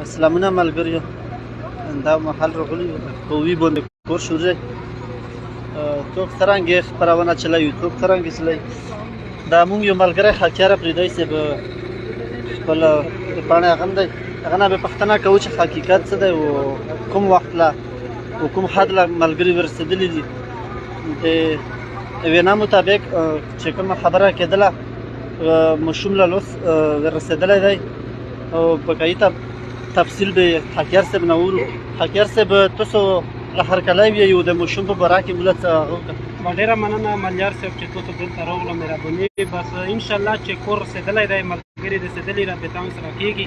سلامونه ملګریو، دا مهال راغلی په وی باندې کور شو دی. څوک څرنګه خپرونه چلوي، څوک څرنګه چلوي. دا مونږ یو ملګری خاکیار پریدای صاحب خپل پاڼه هغه دی، هغه نه به پښتنه کوي چې حقیقت څه دی او کوم وخت لا او کوم حد لا ملګري ورسېدلي دي. د وینا مطابق چې کومه خبره کېدله مشوم له لوس ورسېدلی دی او په کایته تفصیل به حکیار صاحب نه وورو. حکیار صاحب تاسو له هرکلی یو د مشوم په باره کې موږ څه هغه وکړه. ډېره مننه ملیار صاحب چې تاسو دلته راغلو، مهرباني. بس انشاءالله چې کور رسېدلی دی، ملګري رسېدلي رابطه سره کېږي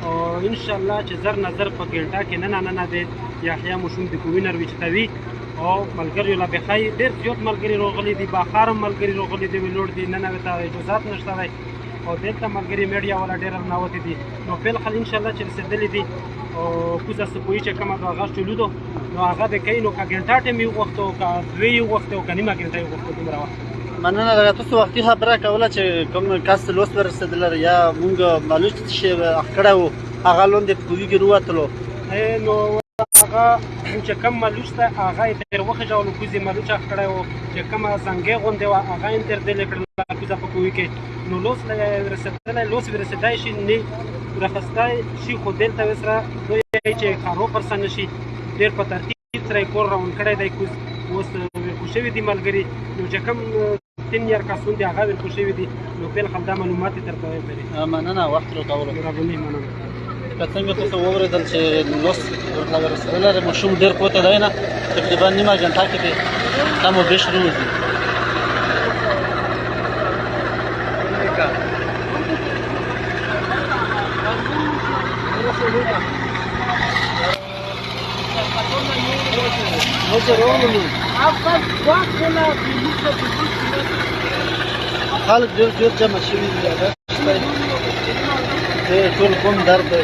او انشاءالله چې زر نه زر په ګنټه کې ننه د یحیی مشوم د کووینر وچتوي او ملګریو لا بخای ډېر زیات ملګري راغلي دي، باخار هم ملګري راغلي دي، ویلوړ دي، نن ورته اجازات نشته دی او دلته ملګري میډیا والا ډېر ننوتي دي. نو فلحال انشاءالله چې رسېدلي دي او کوزه سپویي چې کومه د هغه چلو دو نو هغه به کوي. نو که ګنټه ټیم یې وغوښته او که دوې یې وغوښته او که نیمه ګنټه یې وغوښته دومره وخت. مننه دغه تاسو وختي خبره کوله چې کوم کس لوس ورسېدلی یا مونږ معلوم چې اخ کړی و هغه لاندې په کووي کې راوتلو. نو هغه چې کوم ملوچ ته هغه یې ترې وخېژولو، کوز یې ملوچ اخ کړی و، چې کومه زنګۍ غوندې وه هغه یې ترې دلې کړله کوزه په کووي کې. نو لوس رسېدلی، لوس یې رسېدی شي نه راخستی شي، خو دلته یې سره دوی چې خارو پرسه نه شي. ډېر په ترتیب سره یې کور روان کړی دی. کوز اوس ویرخو شوي دي ملګري، نو چې کوم تین یار کسون دي هغه ویرخو شوي دي. نو فلحال دا معلومات یې درته لري. مننه وخت راکولو. مهرباني، مننه. که څنګه تاسو واورېدل چې لوس ورته ورسېدلی دی، ماشوم ډېر پورته دی نه، تقریبا نیمه ګنټه کې دی کم و بیش راوځي. خلک ډېر جمع شوي دي، ټول قوم درد دی.